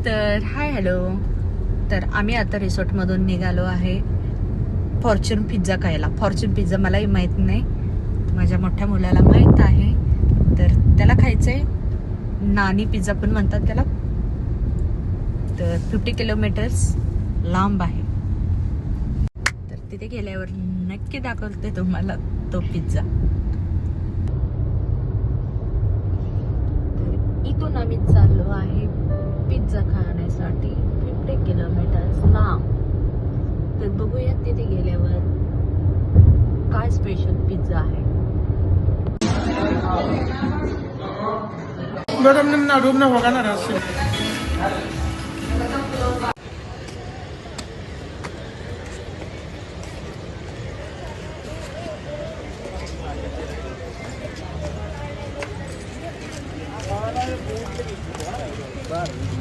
तर hi hello. तर आम्ही आता रिसॉर्टमधून निघालो आहे फॉर्च्यून पिझ्झा खायला. फॉर्च्यून पिझ्झा मलाही माहीत नाही, माझ्या मोठ्या मुलाला माहीत आहे. तर त्याला खायचंय. नानी पिझ्झा पण म्हणतात त्याला. तर 50 किलोमीटर्स लांब आहे. तर तिथे गेल्यावर नक्की दाखवते तुम्हाला तो पिझ्झा. इथून आम्ही चाललो आहे पिझ्झा खाण्यासाठी 50 किलोमीटर्स लांब. तर बघूया तिथे गेल्यावर काय स्पेशल पिझ्झा आहे. No, no, no, no, no, no, no, no, no, no,